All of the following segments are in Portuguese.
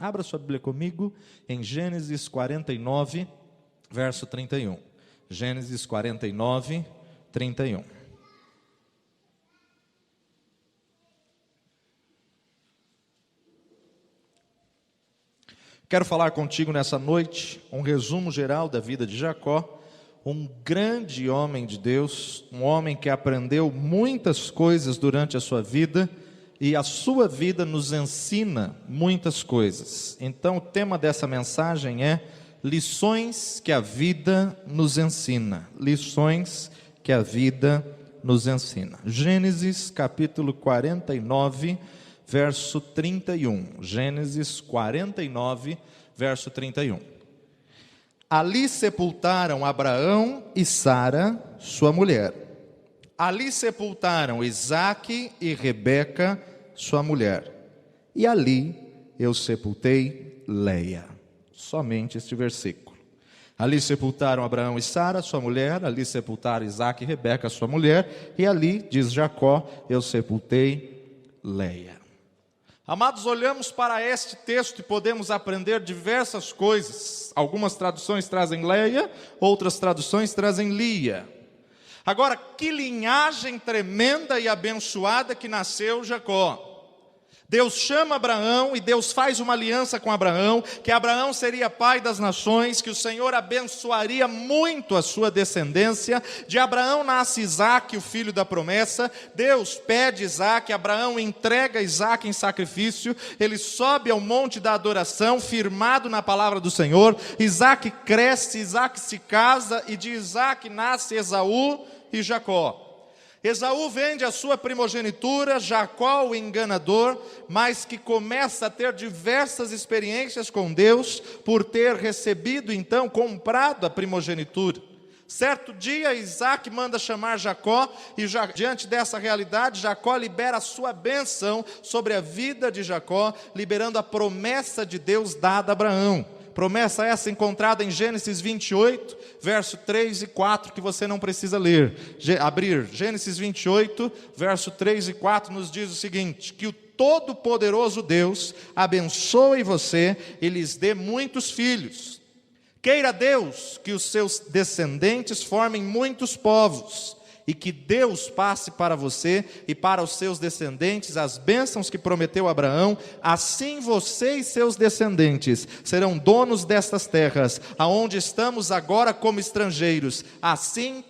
Abra sua Bíblia comigo em Gênesis 49, verso 31. Gênesis 49, 31. Quero falar contigo nessa noite um resumo geral da vida de Jacó, um grande homem de Deus, um homem que aprendeu muitas coisas durante a sua vida, e a sua vida nos ensina muitas coisas. Então o tema dessa mensagem é lições que a vida nos ensina. Lições que a vida nos ensina. Gênesis capítulo 49, verso 31. Gênesis 49, verso 31. Ali sepultaram Abraão e Sara, sua mulher. Ali sepultaram Isaque e Rebeca, sua mulher. E ali eu sepultei Leia. Somente este versículo. Ali sepultaram Abraão e Sara, sua mulher. Ali sepultaram Isaque e Rebeca, sua mulher. E ali, diz Jacó, eu sepultei Leia. Amados, olhamos para este texto e podemos aprender diversas coisas. Algumas traduções trazem Leia, outras traduções trazem Lia. Agora, que linhagem tremenda e abençoada que nasceu Jacó. Deus chama Abraão e Deus faz uma aliança com Abraão, que Abraão seria pai das nações, que o Senhor abençoaria muito a sua descendência. De Abraão nasce Isaque, o filho da promessa. Deus pede Isaque, Abraão entrega Isaque em sacrifício, ele sobe ao monte da adoração, firmado na palavra do Senhor. Isaque cresce, Isaque se casa, e de Isaque nasce Esaú e Jacó. Esaú vende a sua primogenitura, Jacó o enganador, mas que começa a ter diversas experiências com Deus, por ter recebido então, comprado a primogenitura. Certo dia Isaque manda chamar Jacó, e diante dessa realidade, Jacó libera a sua bênção sobre a vida de Jacó, liberando a promessa de Deus dada a Abraão. Promessa essa encontrada em Gênesis 28, verso 3 e 4, que você não precisa ler. Abrir Gênesis 28, verso 3 e 4 nos diz o seguinte: que o Todo-Poderoso Deus abençoe você e lhes dê muitos filhos. Queira Deus que os seus descendentes formem muitos povos, e que Deus passe para você e para os seus descendentes as bênçãos que prometeu a Abraão. Assim você e seus descendentes serão donos destas terras, aonde estamos agora como estrangeiros. Assim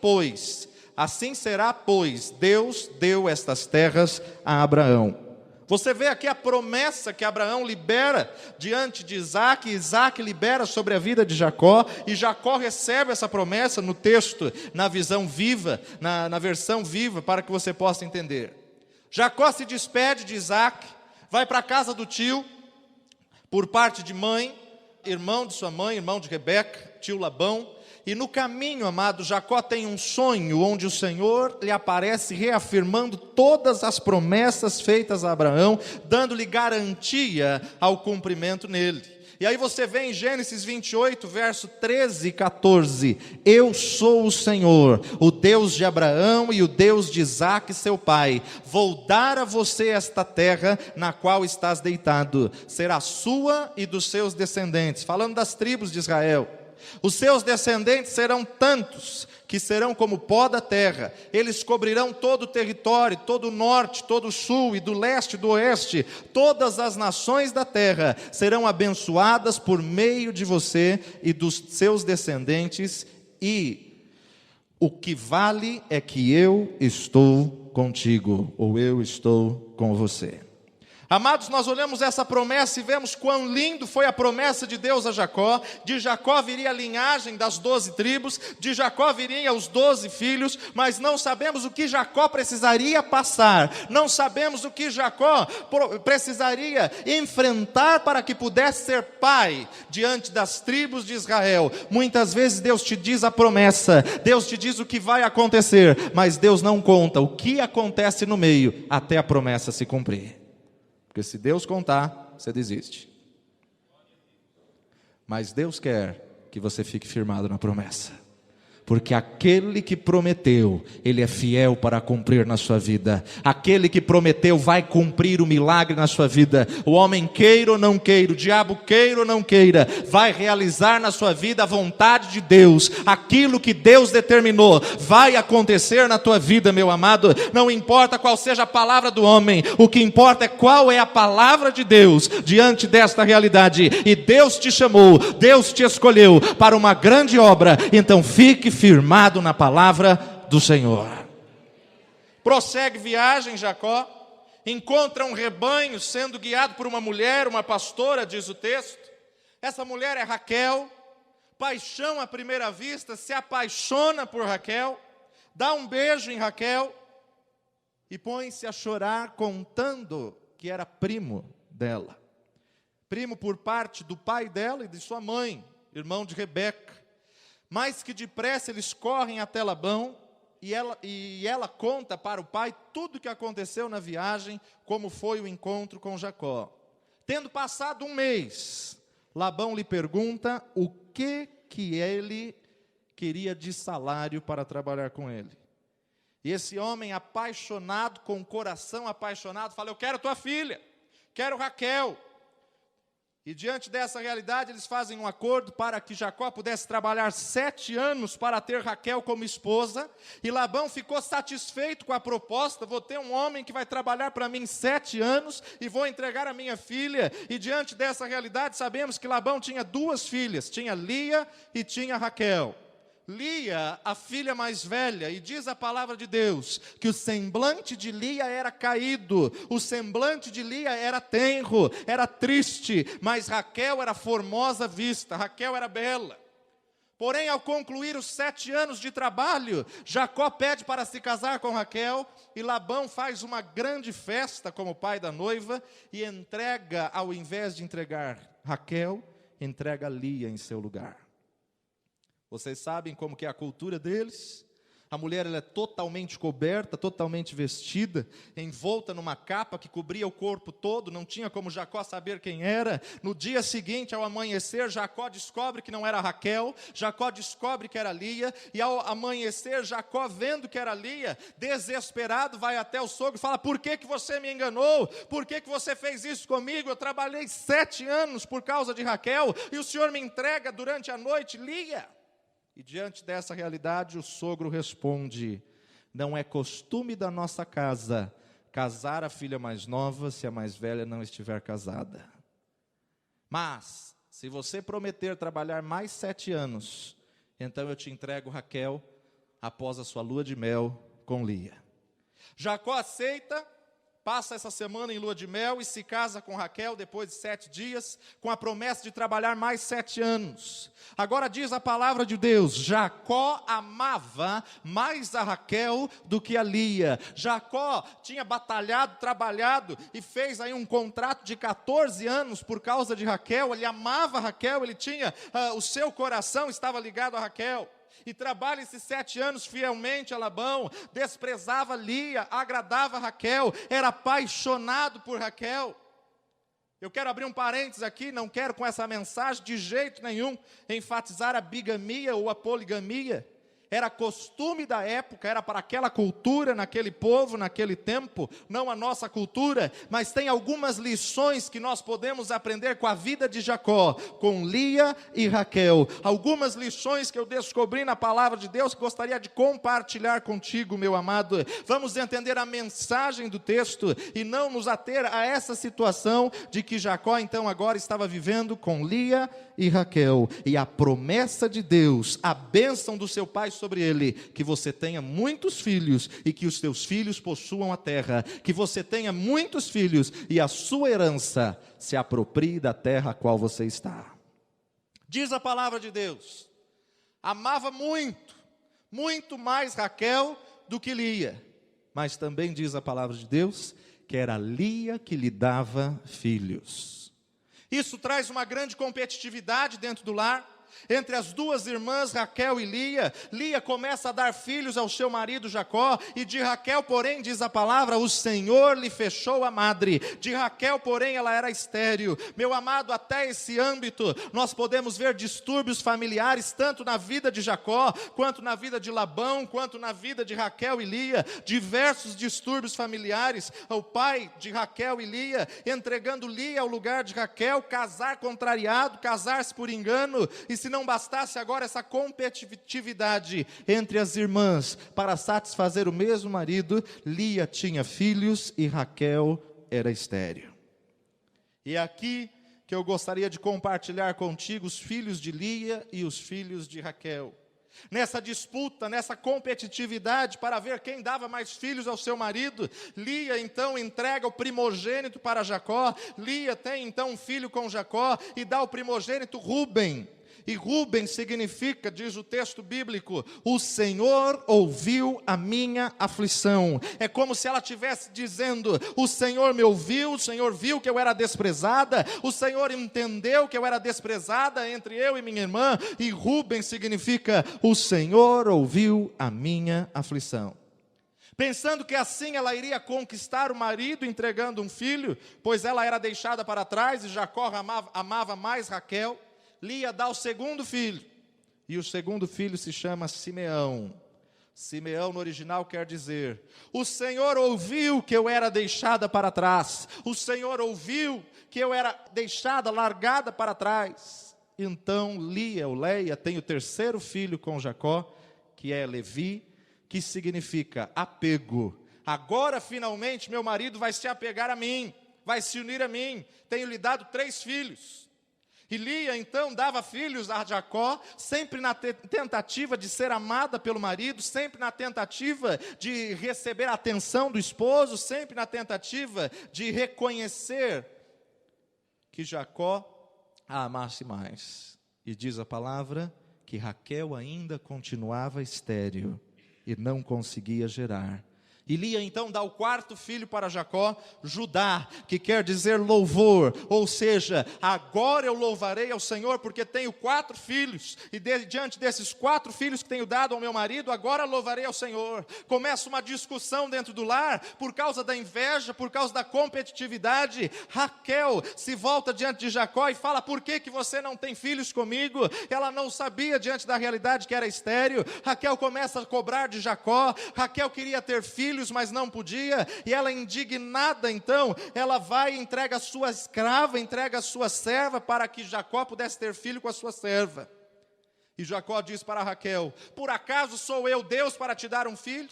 será, pois, Deus deu estas terras a Abraão. Você vê aqui a promessa que Abraão libera diante de Isaque, Isaque libera sobre a vida de Jacó, e Jacó recebe essa promessa no texto, na visão viva, na versão viva, para que você possa entender. Jacó se despede de Isaque, vai para a casa do tio, por parte de mãe, irmão de sua mãe, irmão de Rebeca, tio Labão. E no caminho, amado, Jacó tem um sonho onde o Senhor lhe aparece reafirmando todas as promessas feitas a Abraão, dando-lhe garantia ao cumprimento nele. E aí você vê em Gênesis 28, verso 13 e 14: eu sou o Senhor, o Deus de Abraão e o Deus de Isaque seu pai. Vou dar a você esta terra na qual estás deitado, será sua e dos seus descendentes. Falando das tribos de Israel. Os seus descendentes serão tantos, que serão como pó da terra. Eles cobrirão todo o território, todo o norte, todo o sul, e do leste e do oeste. Todas as nações da terra serão abençoadas por meio de você e dos seus descendentes. E o que vale é que eu estou contigo, ou eu estou com você. Amados, nós olhamos essa promessa e vemos quão lindo foi a promessa de Deus a Jacó. De Jacó viria a linhagem das 12 tribos, de Jacó viriam os 12 filhos, mas não sabemos o que Jacó precisaria passar, não sabemos o que Jacó precisaria enfrentar para que pudesse ser pai diante das tribos de Israel. Muitas vezes Deus te diz a promessa, Deus te diz o que vai acontecer, mas Deus não conta o que acontece no meio até a promessa se cumprir. Porque se Deus contar, você desiste. Mas Deus quer que você fique firmado na promessa. Porque aquele que prometeu, Ele é fiel para cumprir na sua vida. Aquele que prometeu vai cumprir o milagre na sua vida. O homem queira ou não queira, o diabo queira ou não queira, vai realizar na sua vida a vontade de Deus. Aquilo que Deus determinou vai acontecer na tua vida, meu amado. Não importa qual seja a palavra do homem, o que importa é qual é a palavra de Deus diante desta realidade. E Deus te chamou, Deus te escolheu para uma grande obra. Então fique firmado na palavra do Senhor. Prossegue viagem Jacó, encontra um rebanho sendo guiado por uma mulher, uma pastora, diz o texto. Essa mulher é Raquel. Paixão à primeira vista, se apaixona por Raquel, dá um beijo em Raquel e põe-se a chorar, contando que era primo dela. Primo por parte do pai dela e de sua mãe, irmão de Rebeca. Mas que depressa eles correm até Labão e ela conta para o pai tudo o que aconteceu na viagem, como foi o encontro com Jacó. Tendo passado um mês, Labão lhe pergunta o que ele queria de salário para trabalhar com ele. E esse homem apaixonado, com o coração apaixonado, fala: eu quero tua filha, quero Raquel. E diante dessa realidade eles fazem um acordo para que Jacó pudesse trabalhar 7 anos para ter Raquel como esposa. E Labão ficou satisfeito com a proposta: vou ter um homem que vai trabalhar para mim 7 anos e vou entregar a minha filha. E diante dessa realidade sabemos que Labão tinha 2 filhas, tinha Lia e tinha Raquel. Lia, a filha mais velha, e diz a palavra de Deus que o semblante de Lia era caído, o semblante de Lia era tenro, era triste, mas Raquel era formosa à vista, Raquel era bela. Porém, ao concluir os 7 anos de trabalho, Jacó pede para se casar com Raquel, e Labão faz uma grande festa como pai da noiva, e entrega, ao invés de entregar Raquel, entrega Lia em seu lugar. Vocês sabem como que é a cultura deles? A mulher ela é totalmente coberta, totalmente vestida, envolta numa capa que cobria o corpo todo, não tinha como Jacó saber quem era. No dia seguinte, ao amanhecer, Jacó descobre que não era Raquel, Jacó descobre que era Lia, e ao amanhecer, Jacó, vendo que era Lia, desesperado, vai até o sogro e fala: por que você me enganou? Por que você fez isso comigo? Eu trabalhei 7 anos por causa de Raquel, e o senhor me entrega durante a noite Lia. E diante dessa realidade o sogro responde: não é costume da nossa casa casar a filha mais nova se a mais velha não estiver casada. Mas, se você prometer trabalhar mais 7 anos, então eu te entrego Raquel após a sua lua de mel com Lia. Jacó aceita, passa essa semana em lua de mel e se casa com Raquel depois de 7 dias, com a promessa de trabalhar mais 7 anos. Agora diz a palavra de Deus: Jacó amava mais a Raquel do que a Lia. Jacó tinha batalhado, trabalhado e fez aí um contrato de 14 anos por causa de Raquel. Ele amava Raquel, ele tinha, o seu coração estava ligado a Raquel. E trabalha esses 7 anos fielmente a Labão, desprezava Lia, agradava Raquel, era apaixonado por Raquel. Eu quero abrir um parênteses aqui, não quero com essa mensagem de jeito nenhum enfatizar a bigamia ou a poligamia. Era costume da época, era para aquela cultura, naquele povo, naquele tempo, não a nossa cultura, mas tem algumas lições que nós podemos aprender com a vida de Jacó, com Lia e Raquel. Algumas lições que eu descobri na palavra de Deus que gostaria de compartilhar contigo, meu amado. Vamos entender a mensagem do texto e não nos ater a essa situação de que Jacó então agora estava vivendo com Lia e Raquel. E a promessa de Deus, a bênção do seu pai sobre ele, que você tenha muitos filhos e que os teus filhos possuam a terra, que você tenha muitos filhos e a sua herança se aproprie da terra a qual você está. Diz a palavra de Deus: amava muito, muito mais Raquel do que Lia, mas também diz a palavra de Deus que era Lia que lhe dava filhos. Isso traz uma grande competitividade dentro do lar. entre as duas irmãs Raquel e Lia. Lia começa a dar filhos ao seu marido Jacó, e de Raquel, porém, diz a palavra, o Senhor lhe fechou a madre. De Raquel, porém, ela era estéril. Meu amado, até esse âmbito, nós podemos ver distúrbios familiares, tanto na vida de Jacó, quanto na vida de Labão, quanto na vida de Raquel e Lia. Diversos distúrbios familiares. O pai de Raquel e Lia, entregando Lia ao lugar de Raquel, casar contrariado, casar-se por engano. E se não bastasse agora essa competitividade entre as irmãs para satisfazer o mesmo marido, Lia tinha filhos e Raquel era estéril. E é aqui que eu gostaria de compartilhar contigo os filhos de Lia e os filhos de Raquel. Nessa disputa, nessa competitividade para ver quem dava mais filhos ao seu marido, Lia então entrega o primogênito para Jacó. Lia tem então um filho com Jacó e dá o primogênito Rúben. E Rúben significa, diz o texto bíblico, o Senhor ouviu a minha aflição. É como se ela estivesse dizendo, o Senhor me ouviu, o Senhor viu que eu era desprezada, o Senhor entendeu que eu era desprezada entre eu e minha irmã. E Rúben significa, o Senhor ouviu a minha aflição. Pensando que assim ela iria conquistar o marido, entregando um filho, pois ela era deixada para trás e Jacó amava mais Raquel, Lia dá o segundo filho, e o segundo filho se chama Simeão. Simeão no original quer dizer, o Senhor ouviu que eu era deixada para trás, o Senhor ouviu que eu era deixada, largada para trás. Então Lia, ou Leia, tem o terceiro filho com Jacó, que é Levi, que significa apego. Agora finalmente meu marido vai se apegar a mim, vai se unir a mim, tenho lhe dado 3 filhos. E Lia então dava filhos a Jacó, sempre na tentativa de ser amada pelo marido, sempre na tentativa de receber a atenção do esposo, sempre na tentativa de reconhecer que Jacó a amasse mais. E diz a palavra que Raquel ainda continuava estéril e não conseguia gerar. E Lia então dá o 4º filho para Jacó, Judá, que quer dizer louvor, ou seja, agora eu louvarei ao Senhor, porque tenho 4 filhos, e diante desses 4 filhos que tenho dado ao meu marido, agora louvarei ao Senhor. Começa uma discussão dentro do lar, por causa da inveja, por causa da competitividade. Raquel se volta diante de Jacó e fala, por que você não tem filhos comigo? Ela não sabia diante da realidade que era estéril. Raquel começa a cobrar de Jacó, Raquel queria ter filhos, mas não podia, e ela indignada então, ela vai e entrega a sua escrava, entrega a sua serva, para que Jacó pudesse ter filho com a sua serva. E Jacó diz para Raquel, por acaso sou eu Deus para te dar um filho?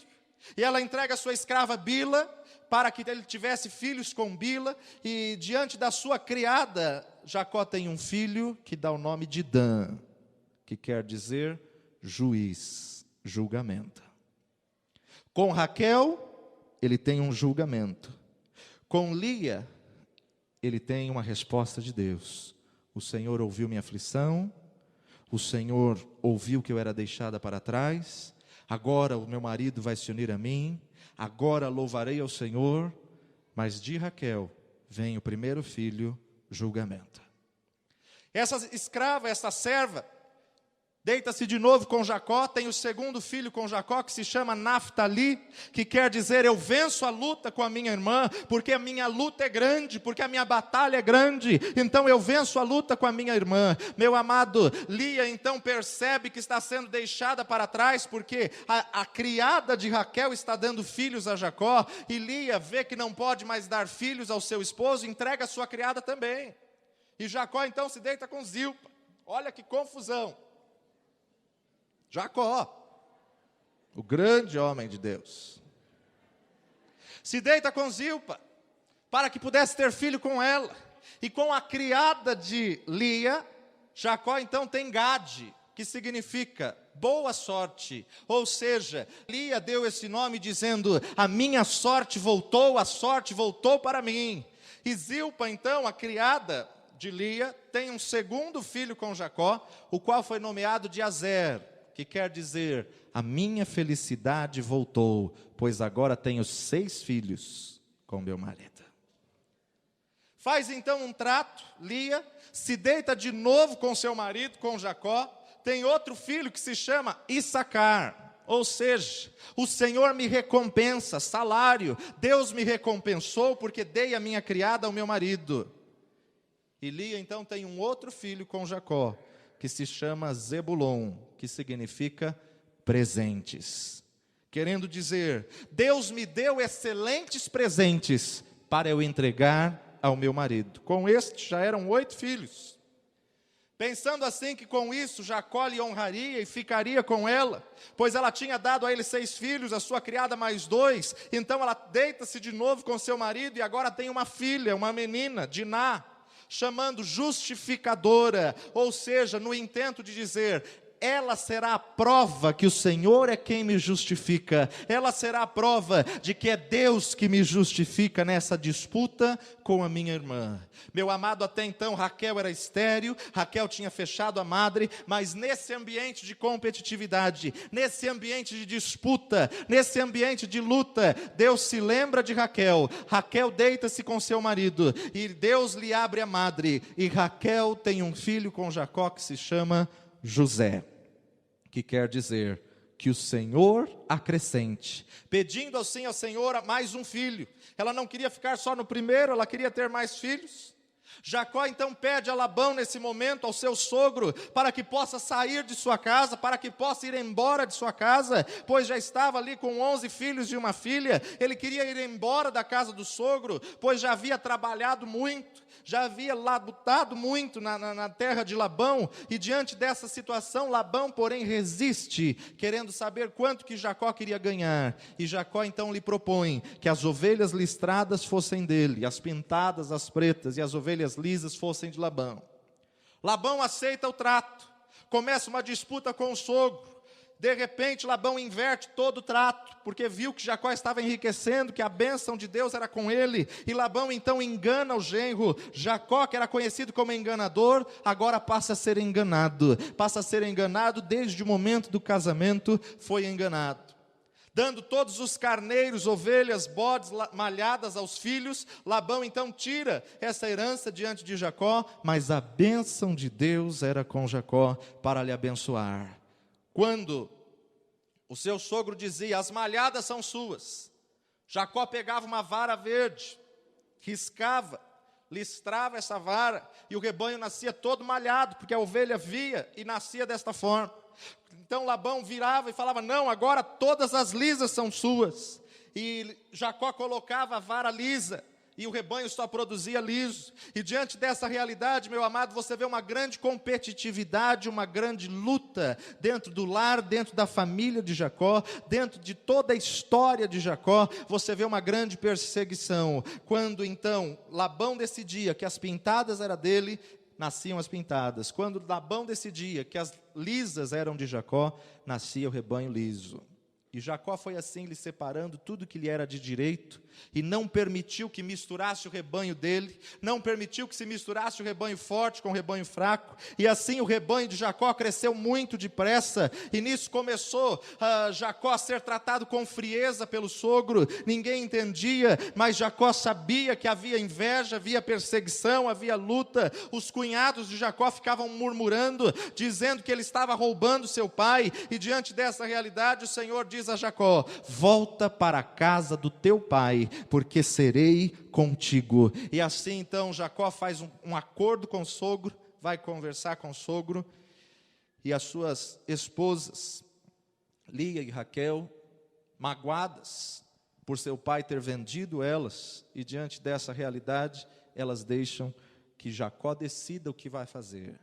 E ela entrega a sua escrava Bila, para que ele tivesse filhos com Bila, e diante da sua criada, Jacó tem um filho, que dá o nome de Dan, que quer dizer juiz, julgamento. Com Raquel, ele tem um julgamento. Com Lia, ele tem uma resposta de Deus. O Senhor ouviu minha aflição, o Senhor ouviu que eu era deixada para trás, agora o meu marido vai se unir a mim, agora louvarei ao Senhor, mas de Raquel vem o primeiro filho, julgamento. Essa escrava, essa serva, deita-se de novo com Jacó, tem o segundo filho com Jacó, que se chama Naftali, que quer dizer, eu venço a luta com a minha irmã, porque a minha luta é grande, porque a minha batalha é grande, então eu venço a luta com a minha irmã. Meu amado, Lia então percebe que está sendo deixada para trás, porque a criada de Raquel está dando filhos a Jacó, e Lia vê que não pode mais dar filhos ao seu esposo, entrega a sua criada também. E Jacó então se deita com Zilpa. Olha que confusão. Jacó, o grande homem de Deus, se deita com Zilpa, para que pudesse ter filho com ela. E com a criada de Lia, Jacó então tem Gade, que significa boa sorte. Ou seja, Lia deu esse nome dizendo, a minha sorte voltou, a sorte voltou para mim. E Zilpa então, a criada de Lia, tem um segundo filho com Jacó, o qual foi nomeado de Azer, que quer dizer, a minha felicidade voltou, pois agora tenho 6 filhos com meu marido. Faz então um trato, Lia, se deita de novo com seu marido, com Jacó, tem outro filho que se chama Issacar, ou seja, o Senhor me recompensa, salário, Deus me recompensou porque dei a minha criada ao meu marido. E Lia então tem um outro filho com Jacó, que se chama Zebulon, que significa presentes. Querendo dizer, Deus me deu excelentes presentes para eu entregar ao meu marido. Com este já eram 8 filhos. Pensando assim que com isso Jacó lhe honraria e ficaria com ela, pois ela tinha dado a ele 6 filhos, a sua criada mais 2, então ela deita-se de novo com seu marido e agora tem uma filha, uma menina, Diná, chamando justificadora, ou seja, no intento de dizer, ela será a prova que o Senhor é quem me justifica, ela será a prova de que é Deus que me justifica nessa disputa com a minha irmã. Meu amado, até então Raquel era estéril, Raquel tinha fechado a madre, mas nesse ambiente de competitividade, nesse ambiente de disputa, nesse ambiente de luta, Deus se lembra de Raquel, Raquel deita-se com seu marido, e Deus lhe abre a madre, e Raquel tem um filho com Jacó que se chama José, que quer dizer que o Senhor acrescente, pedindo assim ao Senhor mais um filho. Ela não queria ficar só no primeiro, ela queria ter mais filhos. Jacó então pede a Labão nesse momento, ao seu sogro, para que possa sair de sua casa, para que possa ir embora de sua casa, pois já estava ali com 11 filhos e uma filha, ele queria ir embora da casa do sogro, pois já havia trabalhado muito, já havia labutado muito na terra de Labão, e diante dessa situação, Labão porém resiste, querendo saber quanto que Jacó queria ganhar, e Jacó então lhe propõe que as ovelhas listradas fossem dele, as pintadas, as pretas, e as ovelhas lisas fossem de Labão. Labão aceita o trato, começa uma disputa com o sogro, de repente Labão inverte todo o trato, porque viu que Jacó estava enriquecendo, que a bênção de Deus era com ele, e Labão então engana o genro. Jacó, que era conhecido como enganador, agora passa a ser enganado, desde o momento do casamento foi enganado. Dando todos os carneiros, ovelhas, bodes, malhadas aos filhos, Labão então tira essa herança diante de Jacó, mas a bênção de Deus era com Jacó para lhe abençoar. Quando o seu sogro dizia, as malhadas são suas, Jacó pegava uma vara verde, riscava, listrava essa vara, e o rebanho nascia todo malhado, porque a ovelha via e nascia desta forma. Então Labão virava e falava, não, agora todas as lisas são suas. E Jacó colocava a vara lisa, e o rebanho só produzia liso. E diante dessa realidade, meu amado, você vê uma grande competitividade, uma grande luta dentro do lar, dentro da família de Jacó, dentro de toda a história de Jacó, você vê uma grande perseguição. Quando então Labão decidia que as pintadas eram dele, nasciam as pintadas. Quando Labão decidia que as lisas eram de Jacó, nascia o rebanho liso. E Jacó foi assim, lhe separando tudo que lhe era de direito, e não permitiu que misturasse o rebanho dele, não permitiu que se misturasse o rebanho forte com o rebanho fraco, e assim o rebanho de Jacó cresceu muito depressa, e nisso começou Jacó a ser tratado com frieza pelo sogro, ninguém entendia, mas Jacó sabia que havia inveja, havia perseguição, havia luta. Os cunhados de Jacó ficavam murmurando, dizendo que ele estava roubando seu pai, e diante dessa realidade o Senhor diz a Jacó, volta para a casa do teu pai, porque serei contigo. E assim então Jacó faz um acordo com o sogro, vai conversar com o sogro, e as suas esposas, Lia e Raquel, magoadas por seu pai ter vendido elas, e diante dessa realidade, elas deixam que Jacó decida o que vai fazer.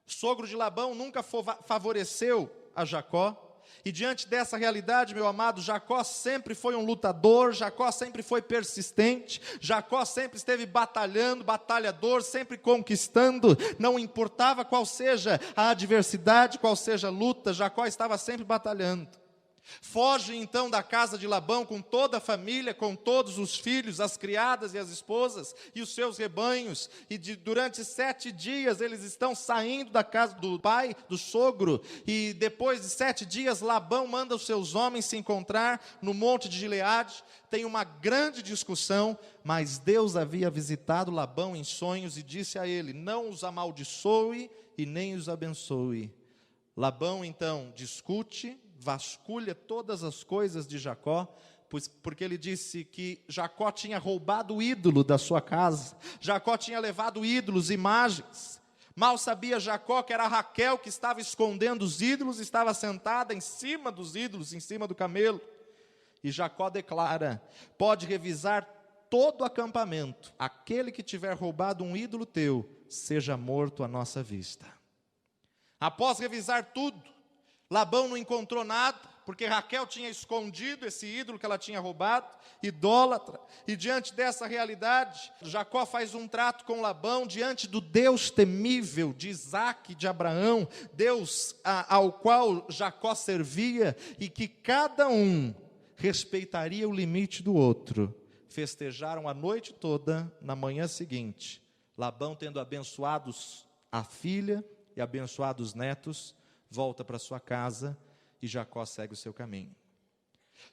O sogro de Labão nunca favoreceu a Jacó, e diante dessa realidade, meu amado, Jacó sempre foi um lutador, Jacó sempre foi persistente, Jacó sempre esteve batalhando, batalhador, sempre conquistando, não importava qual seja a adversidade, qual seja a luta, Jacó estava sempre batalhando. Foge então da casa de Labão com toda a família, com todos os filhos, as criadas e as esposas e os seus rebanhos. E durante 7 dias eles estão saindo da casa do pai, do sogro. E depois de 7 dias Labão manda os seus homens se encontrar no monte de Gileade. Tem uma grande discussão, mas Deus havia visitado Labão em sonhos e disse a ele: não os amaldiçoe e nem os abençoe. Labão então discute, vasculha todas as coisas de Jacó, porque ele disse que Jacó tinha roubado o ídolo da sua casa, Jacó tinha levado ídolos, imagens. Mal sabia Jacó que era Raquel que estava escondendo os ídolos, estava sentada em cima dos ídolos, em cima do camelo. E Jacó declara: pode revisar todo o acampamento, aquele que tiver roubado um ídolo teu, seja morto à nossa vista. Após revisar tudo, Labão não encontrou nada, porque Raquel tinha escondido esse ídolo que ela tinha roubado, idólatra. E diante dessa realidade, Jacó faz um trato com Labão, diante do Deus temível de Isaac, de Abraão, Deus ao qual Jacó servia, e que cada um respeitaria o limite do outro. Festejaram a noite toda. Na manhã seguinte, Labão, tendo abençoados a filha e abençoado os netos, volta para sua casa e Jacó segue o seu caminho.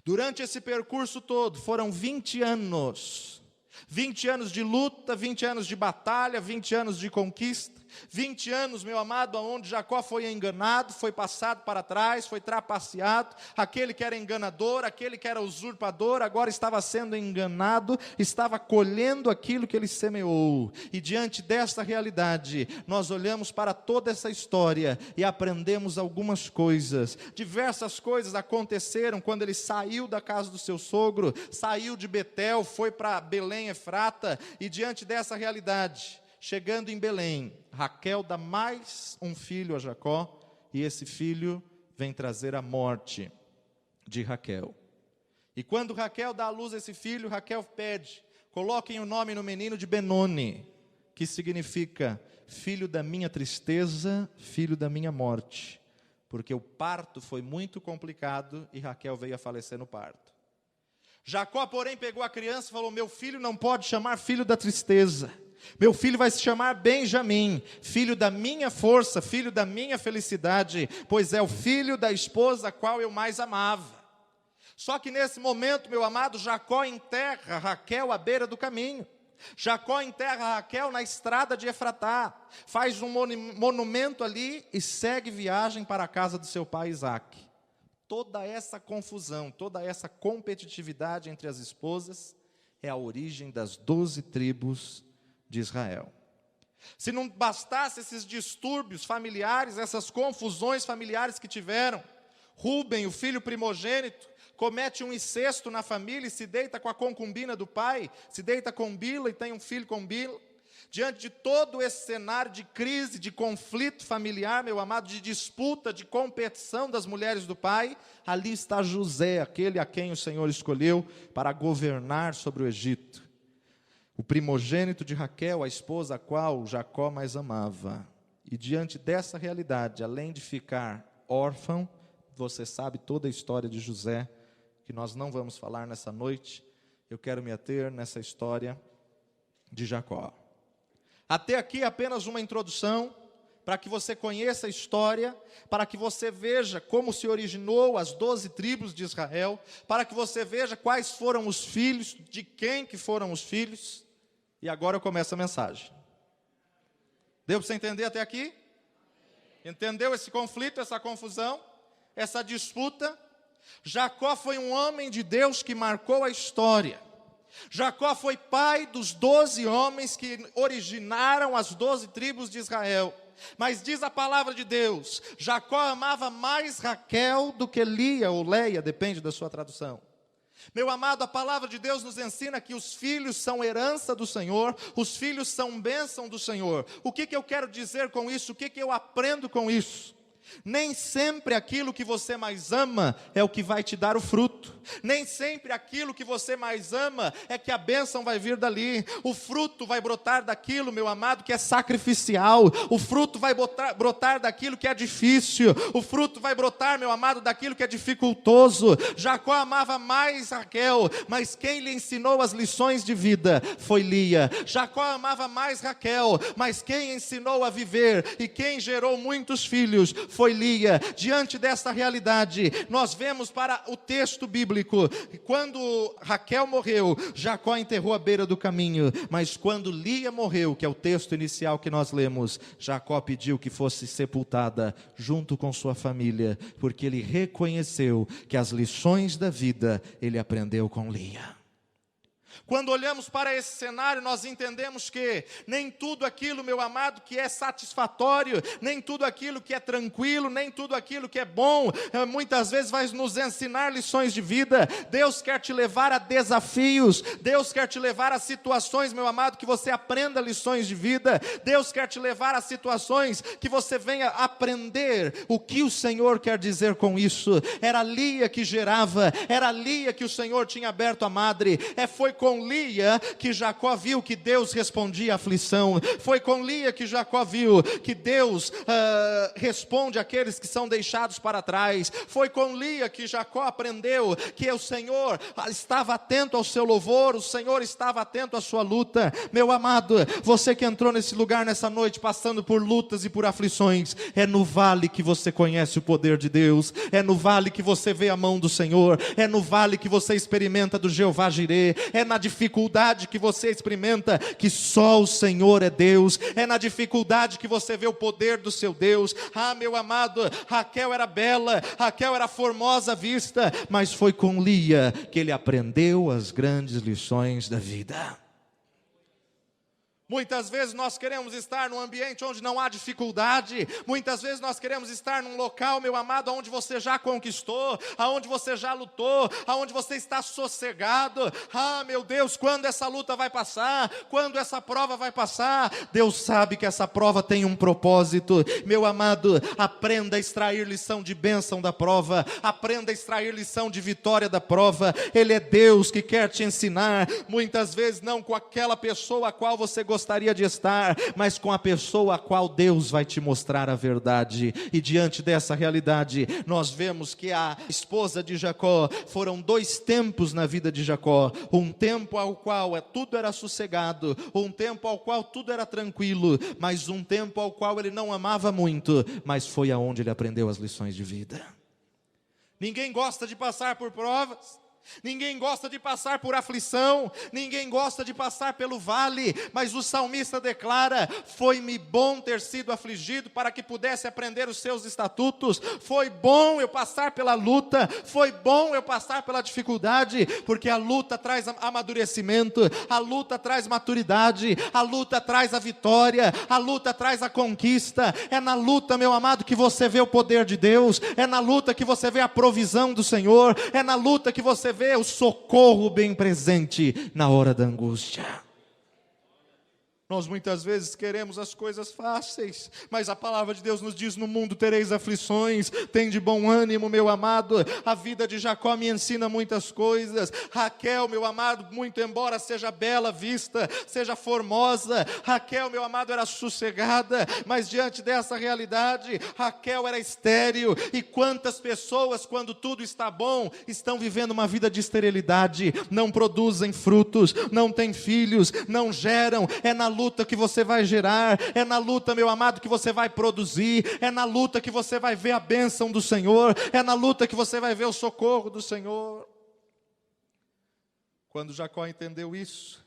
Durante esse percurso todo, foram 20 anos. 20 anos de luta, 20 anos de batalha, 20 anos de conquista. 20 anos, meu amado, onde Jacó foi enganado, foi passado para trás, foi trapaceado. Aquele que era enganador, aquele que era usurpador, agora estava sendo enganado, estava colhendo aquilo que ele semeou. E diante desta realidade, nós olhamos para toda essa história e aprendemos algumas coisas. Diversas coisas aconteceram quando ele saiu da casa do seu sogro, saiu de Betel, foi para Belém Efrata, e diante dessa realidade, chegando em Belém, Raquel dá mais um filho a Jacó, e esse filho vem trazer a morte de Raquel. E quando Raquel dá à luz a esse filho, Raquel pede: coloquem o nome no menino de Benoni, que significa filho da minha tristeza, filho da minha morte, porque o parto foi muito complicado e Raquel veio a falecer no parto. Jacó, porém, pegou a criança e falou: meu filho não pode chamar filho da tristeza, meu filho vai se chamar Benjamim, filho da minha força, filho da minha felicidade, pois é o filho da esposa a qual eu mais amava. Só que nesse momento, meu amado, Jacó enterra Raquel à beira do caminho. Jacó enterra Raquel na estrada de Efratá, faz um monumento ali e segue viagem para a casa do seu pai Isaque. Toda essa confusão, toda essa competitividade entre as esposas é a origem das 12 tribos de Israel. Se não bastasse esses distúrbios familiares, essas confusões familiares que tiveram, Rúben, o filho primogênito, comete um incesto na família e se deita com a concubina do pai, se deita com Bila e tem um filho com Bila. Diante de todo esse cenário de crise, de conflito familiar, meu amado, de disputa, de competição das mulheres do pai, ali está José, aquele a quem o Senhor escolheu para governar sobre o Egito. O primogênito de Raquel, a esposa a qual Jacó mais amava. E diante dessa realidade, além de ficar órfão, você sabe toda a história de José, que nós não vamos falar nessa noite. Eu quero me ater nessa história de Jacó. Até aqui apenas uma introdução, para que você conheça a história, para que você veja como se originou as 12 tribos de Israel, para que você veja quais foram os filhos, de quem que foram os filhos. E agora eu começo a mensagem. Deu para você entender até aqui? Entendeu esse conflito, essa confusão, essa disputa? Jacó foi um homem de Deus que marcou a história. Jacó foi pai dos 12 homens que originaram as 12 tribos de Israel. Mas diz a palavra de Deus, Jacó amava mais Raquel do que Lia ou Leia, depende da sua tradução. Meu amado, a palavra de Deus nos ensina que os filhos são herança do Senhor, os filhos são bênção do Senhor. O que eu quero dizer com isso? O que eu aprendo com isso? Nem sempre aquilo que você mais ama é o que vai te dar o fruto. Nem sempre aquilo que você mais ama é que a bênção vai vir dali. O fruto vai brotar daquilo, meu amado, que é sacrificial. O fruto vai brotar daquilo que é difícil. O fruto vai brotar, meu amado, daquilo que é dificultoso. Jacó amava mais Raquel, mas quem lhe ensinou as lições de vida foi Lia. Jacó amava mais Raquel, mas quem ensinou a viver e quem gerou muitos filhos foi Lia. Diante dessa realidade, nós vemos para o texto bíblico, quando Raquel morreu, Jacó enterrou à beira do caminho, mas quando Lia morreu, que é o texto inicial que nós lemos, Jacó pediu que fosse sepultada junto com sua família, porque ele reconheceu que as lições da vida ele aprendeu com Lia. Quando olhamos para esse cenário, nós entendemos que nem tudo aquilo, meu amado, que é satisfatório, nem tudo aquilo que é tranquilo, nem tudo aquilo que é bom, muitas vezes vai nos ensinar lições de vida. Deus quer te levar a desafios, Deus quer te levar a situações, meu amado, que você aprenda lições de vida. Deus quer te levar a situações que você venha aprender o que o Senhor quer dizer com isso. Era Lia que gerava, era Lia que o Senhor tinha aberto a madre, foi com Lia que Jacó viu que Deus respondia à aflição. Foi com Lia que Jacó viu que Deus responde àqueles que são deixados para trás. Foi com Lia que Jacó aprendeu que o Senhor estava atento ao seu louvor, o Senhor estava atento à sua luta. Meu amado, você que entrou nesse lugar nessa noite, passando por lutas e por aflições, é no vale que você conhece o poder de Deus, é no vale que você vê a mão do Senhor, é no vale que você experimenta do Jeová Jirê, é na dificuldade que você experimenta que só o Senhor é Deus, é na dificuldade que você vê o poder do seu Deus. Meu amado, Raquel era bela, Raquel era formosa à vista, mas foi com Lia que ele aprendeu as grandes lições da vida. Muitas vezes nós queremos estar num ambiente onde não há dificuldade. Muitas vezes nós queremos estar num local, meu amado, onde você já conquistou, aonde você já lutou, aonde você está sossegado. Meu Deus, quando essa luta vai passar? Quando essa prova vai passar? Deus sabe que essa prova tem um propósito. Meu amado, aprenda a extrair lição de bênção da prova. Aprenda a extrair lição de vitória da prova. Ele é Deus que quer te ensinar. Muitas vezes não com aquela pessoa a qual você gostaria de estar, mas com a pessoa a qual Deus vai te mostrar a verdade. E diante dessa realidade, nós vemos que a esposa de Jacó, foram 2 tempos na vida de Jacó. Um tempo ao qual tudo era sossegado, um tempo ao qual tudo era tranquilo, mas um tempo ao qual ele não amava muito, mas foi aonde ele aprendeu as lições de vida. Ninguém gosta de passar por provas, ninguém gosta de passar por aflição, ninguém gosta de passar pelo vale, mas o salmista declara: foi-me bom ter sido afligido para que pudesse aprender os seus estatutos. Foi bom eu passar pela luta, foi bom eu passar pela dificuldade, porque a luta traz amadurecimento, a luta traz maturidade, a luta traz a vitória, a luta traz a conquista. É na luta, meu amado, que você vê o poder de Deus, é na luta que você vê a provisão do Senhor, é na luta que você vê o socorro bem presente na hora da angústia. Nós muitas vezes queremos as coisas fáceis, mas a palavra de Deus nos diz: no mundo tereis aflições, tem de bom ânimo, meu amado. A vida de Jacó me ensina muitas coisas. Raquel, meu amado, muito embora seja bela vista, seja formosa, Raquel, meu amado, era sossegada, mas diante dessa realidade, Raquel era estéril. E quantas pessoas, quando tudo está bom, estão vivendo uma vida de esterilidade, não produzem frutos, não têm filhos, não geram. É na luta que você vai gerar, é na luta, meu amado, que você vai produzir, é na luta que você vai ver a bênção do Senhor, é na luta que você vai ver o socorro do Senhor. Quando Jacó entendeu isso,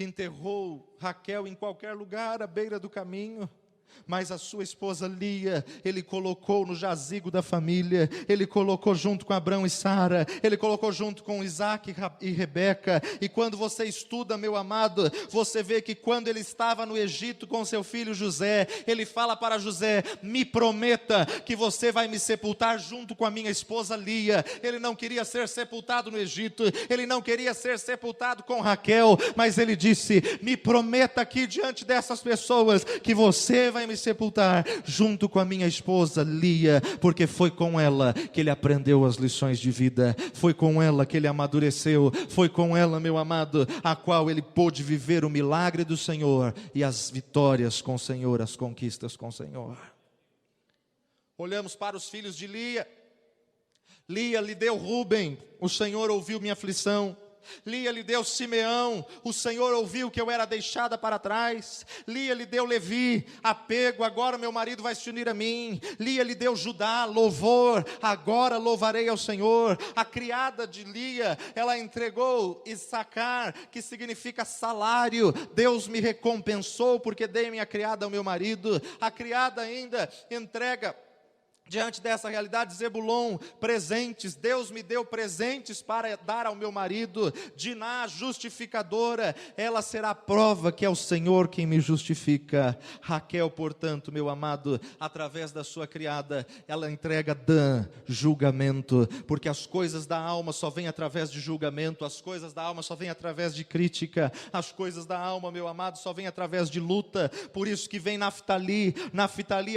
enterrou Raquel em qualquer lugar à beira do caminho, mas a sua esposa Lia, ele colocou no jazigo da família, ele colocou junto com Abrão e Sara, ele colocou junto com Isaac e Rebeca. E quando você estuda, meu amado, você vê que quando ele estava no Egito com seu filho José, ele fala para José: me prometa que você vai me sepultar junto com a minha esposa Lia. Ele não queria ser sepultado no Egito, ele não queria ser sepultado com Raquel, mas ele disse: me prometa aqui diante dessas pessoas que você vai vai me sepultar junto com a minha esposa Lia, porque foi com ela que ele aprendeu as lições de vida, foi com ela que ele amadureceu, foi com ela, meu amado, a qual ele pôde viver o milagre do Senhor e as vitórias com o Senhor, as conquistas com o Senhor. Olhamos para os filhos de Lia. Lia lhe deu Rúben, o Senhor ouviu minha aflição. Lia lhe deu Simeão, o Senhor ouviu que eu era deixada para trás. Lia lhe deu Levi, apego, agora meu marido vai se unir a mim. Lia lhe deu Judá, louvor, agora louvarei ao Senhor. A criada de Lia, ela entregou Issacar, que significa salário. Deus me recompensou porque dei minha criada ao meu marido. A criada ainda entrega, diante dessa realidade, Zebulon, presentes. Deus me deu presentes para dar ao meu marido. Diná, justificadora, ela será a prova que é o Senhor quem me justifica. Raquel, portanto, meu amado, através da sua criada, ela entrega Dan, julgamento, porque as coisas da alma só vêm através de julgamento, as coisas da alma só vêm através de crítica, as coisas da alma, meu amado, só vêm através de luta. Por isso que vem Naftali,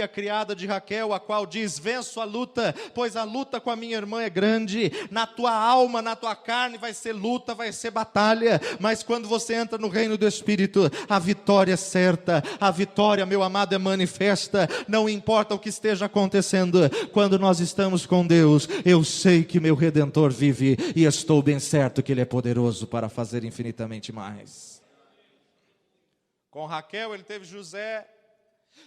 a criada de Raquel, a qual diz: venço a luta, pois a luta com a minha irmã é grande. Na tua alma, na tua carne vai ser luta, vai ser batalha, mas quando você entra no reino do Espírito, a vitória é certa, a vitória, meu amado, é manifesta. Não importa o que esteja acontecendo, quando nós estamos com Deus, eu sei que meu Redentor vive, e estou bem certo que Ele é poderoso para fazer infinitamente mais. Com Raquel ele teve José,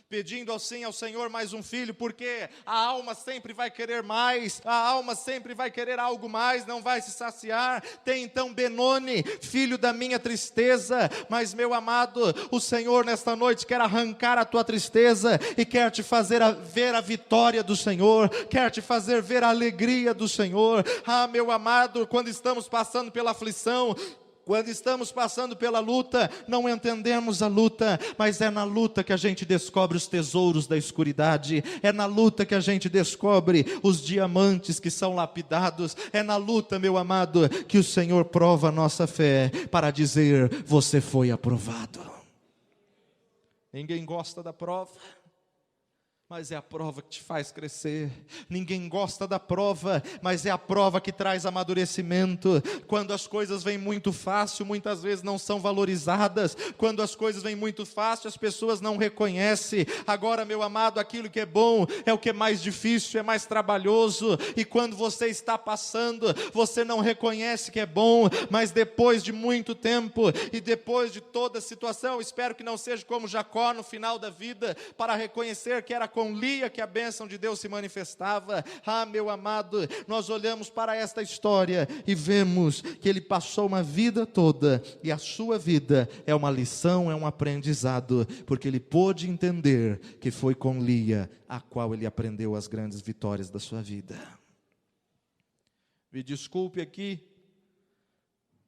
pedindo assim ao Senhor mais um filho, porque a alma sempre vai querer mais, a alma sempre vai querer algo mais, não vai se saciar. Tem então Benoni, filho da minha tristeza. Mas, meu amado, o Senhor nesta noite quer arrancar a tua tristeza e quer te fazer ver a vitória do Senhor, quer te fazer ver a alegria do Senhor. Ah, meu amado, quando estamos passando pela aflição, quando estamos passando pela luta, não entendemos a luta, mas é na luta que a gente descobre os tesouros da escuridade, é na luta que a gente descobre os diamantes que são lapidados, é na luta, meu amado, que o Senhor prova a nossa fé, para dizer: você foi aprovado. Ninguém gosta da prova, mas é a prova que te faz crescer. Ninguém gosta da prova, mas é a prova que traz amadurecimento. Quando as coisas vêm muito fácil, muitas vezes não são valorizadas. Quando as coisas vêm muito fácil, as pessoas não reconhecem. Agora, meu amado, aquilo que é bom é o que é mais difícil, é mais trabalhoso. E quando você está passando, você não reconhece que é bom, mas depois de muito tempo e depois de toda a situação, espero que não seja como Jacó no final da vida, para reconhecer que era com Lia que a bênção de Deus se manifestava. Ah, meu amado, nós olhamos para esta história e vemos que ele passou uma vida toda, e a sua vida é uma lição, é um aprendizado, porque ele pôde entender que foi com Lia a qual ele aprendeu as grandes vitórias da sua vida. Me desculpe aqui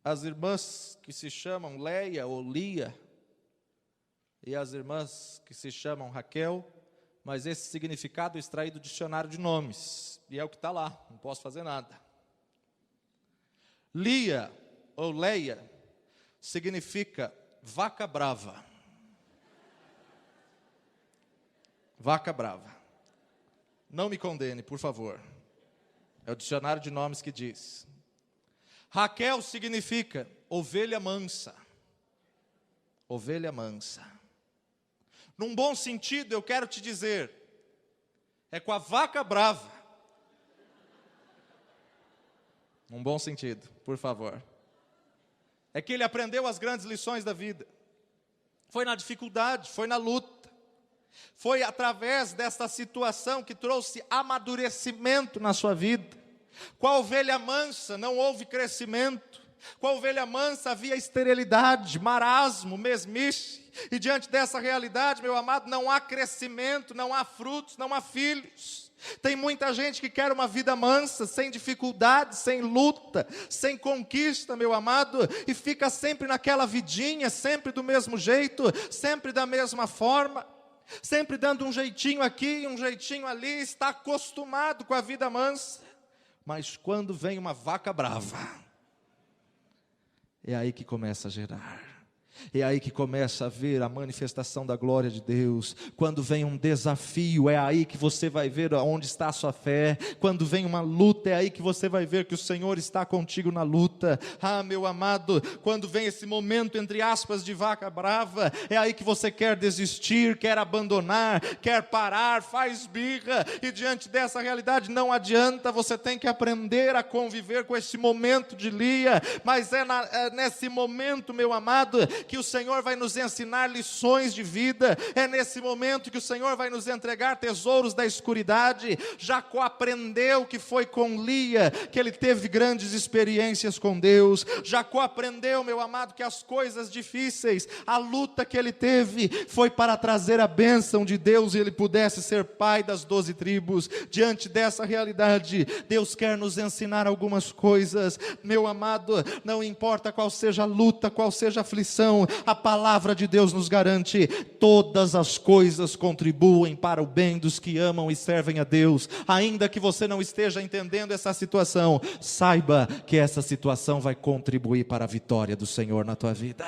as irmãs que se chamam Leia ou Lia, e as irmãs que se chamam Raquel, mas esse significado é extraído do dicionário de nomes, e é o que está lá, não posso fazer nada. Lia ou Leia significa vaca brava. Vaca brava. Não me condene, por favor. É o dicionário de nomes que diz. Raquel significa ovelha mansa. Ovelha mansa. Num bom sentido, eu quero te dizer, é com a vaca brava. Num bom sentido, por favor. É que ele aprendeu as grandes lições da vida. Foi na dificuldade, foi na luta. Foi através dessa situação que trouxe amadurecimento na sua vida. Com a ovelha mansa não houve crescimento. Com a ovelha mansa havia esterilidade, marasmo, mesmice. E diante dessa realidade, meu amado, não há crescimento, não há frutos, não há filhos. Tem muita gente que quer uma vida mansa, sem dificuldade, sem luta, sem conquista, meu amado, e fica sempre naquela vidinha, sempre do mesmo jeito, sempre da mesma forma, sempre dando um jeitinho aqui, um jeitinho ali, está acostumado com a vida mansa. Mas quando vem uma vaca brava, é aí que começa a gerar. É aí que começa a ver a manifestação da glória de Deus. Quando vem um desafio, é aí que você vai ver onde está a sua fé. Quando vem uma luta, é aí que você vai ver que o Senhor está contigo na luta. Ah, meu amado, quando vem esse momento, entre aspas, de vaca brava, é aí que você quer desistir, quer abandonar, quer parar, faz birra. E diante dessa realidade não adianta, você tem que aprender a conviver com esse momento de Lia. Mas é nesse momento, meu amado, que o Senhor vai nos ensinar lições de vida. É nesse momento que o Senhor vai nos entregar tesouros da escuridade. Jacó aprendeu que foi com Lia que ele teve grandes experiências com Deus. Jacó aprendeu, meu amado, que as coisas difíceis, a luta que ele teve, foi para trazer a bênção de Deus e ele pudesse ser pai das 12 tribos. Diante dessa realidade, Deus quer nos ensinar algumas coisas. Meu amado, não importa qual seja a luta, qual seja a aflição, a palavra de Deus nos garante: todas as coisas contribuem para o bem dos que amam e servem a Deus. Ainda que você não esteja entendendo essa situação, saiba que essa situação vai contribuir para a vitória do Senhor na tua vida.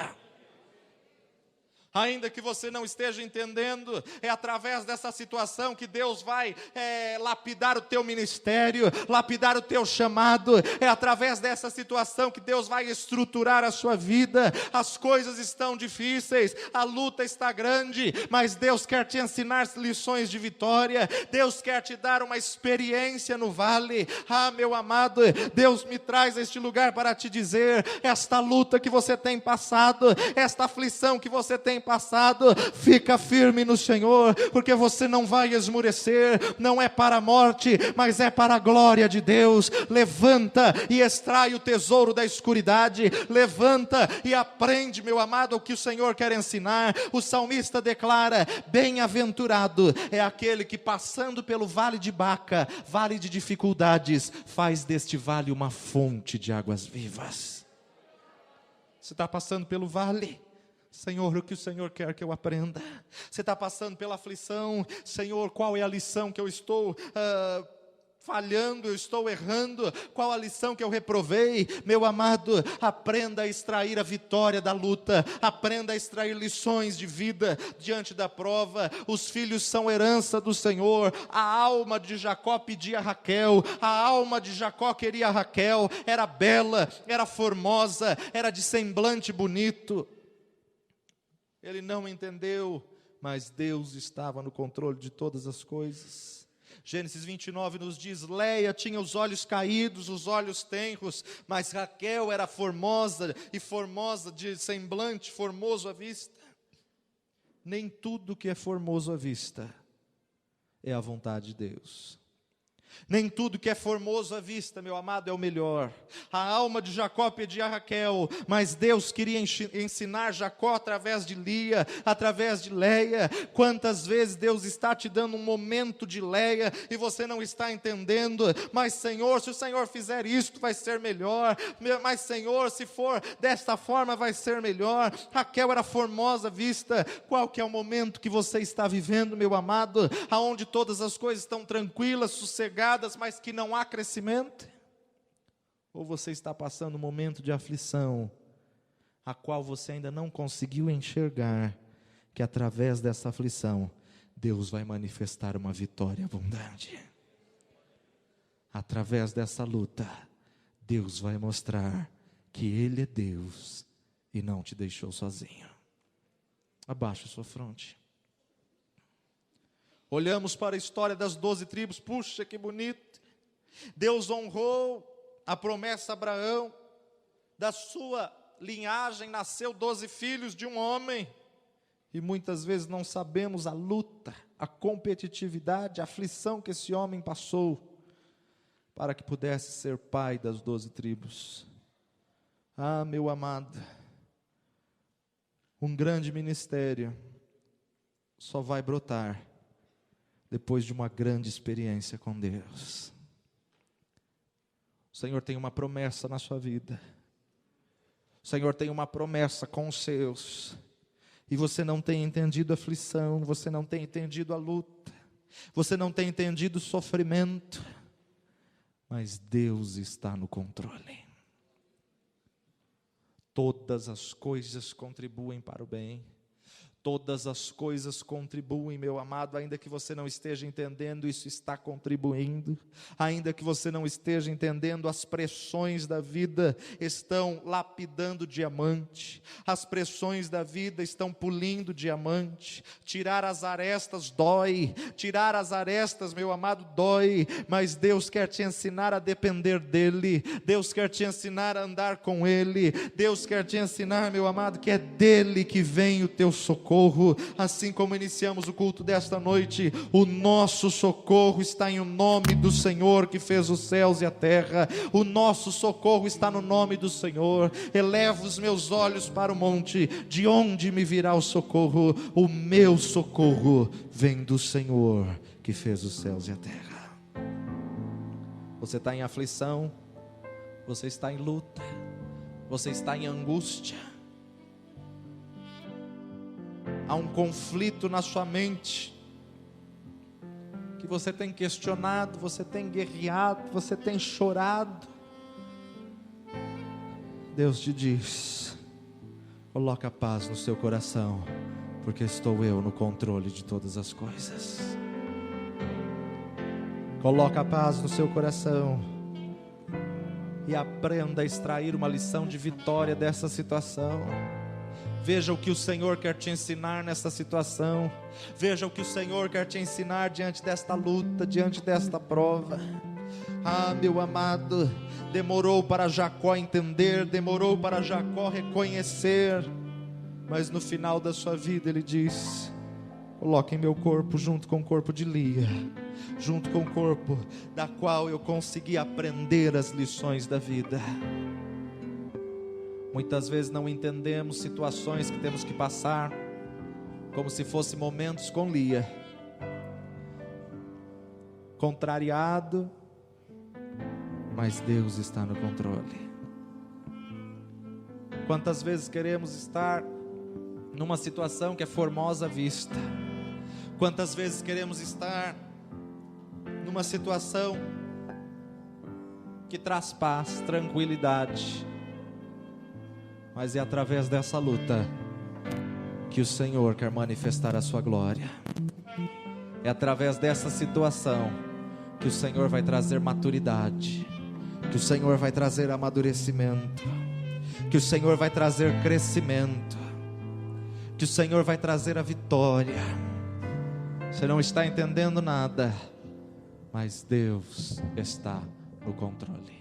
Ainda que você não esteja entendendo, é através dessa situação que Deus vai lapidar o teu ministério, lapidar o teu chamado. É através dessa situação que Deus vai estruturar a sua vida. As coisas estão difíceis, a luta está grande, mas Deus quer te ensinar lições de vitória. Deus quer te dar uma experiência no vale. Ah, meu amado, Deus me traz a este lugar para te dizer: esta luta que você tem passado, esta aflição que você tem passado, fica firme no Senhor, porque você não vai esmurecer. Não é para a morte, mas é para a glória de Deus. Levanta e extrai o tesouro da escuridade. Levanta e aprende, meu amado, o que o Senhor quer ensinar. O salmista declara: bem-aventurado é aquele que, passando pelo vale de Baca, vale de dificuldades, faz deste vale uma fonte de águas vivas. Você está passando pelo vale? Senhor, o que o Senhor quer que eu aprenda? Você está passando pela aflição? Senhor, qual é a lição que eu estou falhando, eu estou errando? Qual a lição que eu reprovei? Meu amado, aprenda a extrair a vitória da luta. Aprenda a extrair lições de vida diante da prova. Os filhos são herança do Senhor. A alma de Jacó pedia Raquel. A alma de Jacó queria Raquel. Era bela, era formosa, era de semblante bonito. Ele não entendeu, mas Deus estava no controle de todas as coisas. Gênesis 29 nos diz: Leia tinha os olhos caídos, os olhos tenros, mas Raquel era formosa, e formosa de semblante, formoso à vista. Nem tudo que é formoso à vista é a vontade de Deus. Nem tudo que é formoso à vista, meu amado, é o melhor. A alma de Jacó pedia a Raquel, mas Deus queria ensinar Jacó através de Lia, através de Leia. Quantas vezes Deus está te dando um momento de Leia e você não está entendendo? Mas Senhor, se o Senhor fizer isto, vai ser melhor. Mas Senhor, se for desta forma, vai ser melhor. Raquel era formosa à vista. Qual que é o momento que você está vivendo, meu amado? Aonde todas as coisas estão tranquilas, sossegadas, mas que não há crescimento? Ou você está passando um momento de aflição, a qual você ainda não conseguiu enxergar que através dessa aflição Deus vai manifestar uma vitória abundante? Através dessa luta, Deus vai mostrar que Ele é Deus e não te deixou sozinho. Abaixe sua fronte. Olhamos para a história das 12 tribos, puxa que bonito. Deus honrou a promessa a Abraão, da sua linhagem nasceu 12 filhos de um homem. E muitas vezes não sabemos a luta, a competitividade, a aflição que esse homem passou, para que pudesse ser pai das 12 tribos. Ah, meu amado, um grande ministério só vai brotar depois de uma grande experiência com Deus. O Senhor tem uma promessa na sua vida. O Senhor tem uma promessa com os seus. E você não tem entendido a aflição, você não tem entendido a luta, você não tem entendido o sofrimento, mas Deus está no controle. Todas as coisas contribuem para o bem. Todas as coisas contribuem, meu amado, ainda que você não esteja entendendo, isso está contribuindo. Ainda que você não esteja entendendo, as pressões da vida estão lapidando diamante. As pressões da vida estão pulindo diamante. Tirar as arestas dói. Tirar as arestas, meu amado, dói. Mas Deus quer te ensinar a depender dEle. Deus quer te ensinar a andar com Ele. Deus quer te ensinar, meu amado, que é dEle que vem o teu socorro. Assim como iniciamos o culto desta noite, o nosso socorro está em o nome do Senhor que fez os céus e a terra. O nosso socorro está no nome do Senhor. Elevo os meus olhos para o monte, de onde me virá o socorro? O meu socorro vem do Senhor que fez os céus e a terra. Você está em aflição, você está em luta, você está em angústia. Há um conflito na sua mente, que você tem questionado, você tem guerreado, você tem chorado. Deus te diz: coloca a paz no seu coração, porque estou eu no controle de todas as coisas. Coloca a paz no seu coração e aprenda a extrair uma lição de vitória dessa situação. Veja o que o Senhor quer te ensinar nessa situação. Veja o que o Senhor quer te ensinar diante desta luta, diante desta prova. Ah, meu amado, demorou para Jacó entender, demorou para Jacó reconhecer, mas no final da sua vida ele diz: coloquem meu corpo junto com o corpo de Lia, junto com o corpo da qual eu consegui aprender as lições da vida. Muitas vezes não entendemos situações que temos que passar como se fossem momentos com Lia, contrariado, mas Deus está no controle. Quantas vezes queremos estar numa situação que é formosa à vista? Quantas vezes queremos estar numa situação que traz paz, tranquilidade? Mas é através dessa luta que o Senhor quer manifestar a sua glória. É através dessa situação que o Senhor vai trazer maturidade, que o Senhor vai trazer amadurecimento, que o Senhor vai trazer crescimento, que o Senhor vai trazer a vitória. Você não está entendendo nada, mas Deus está no controle.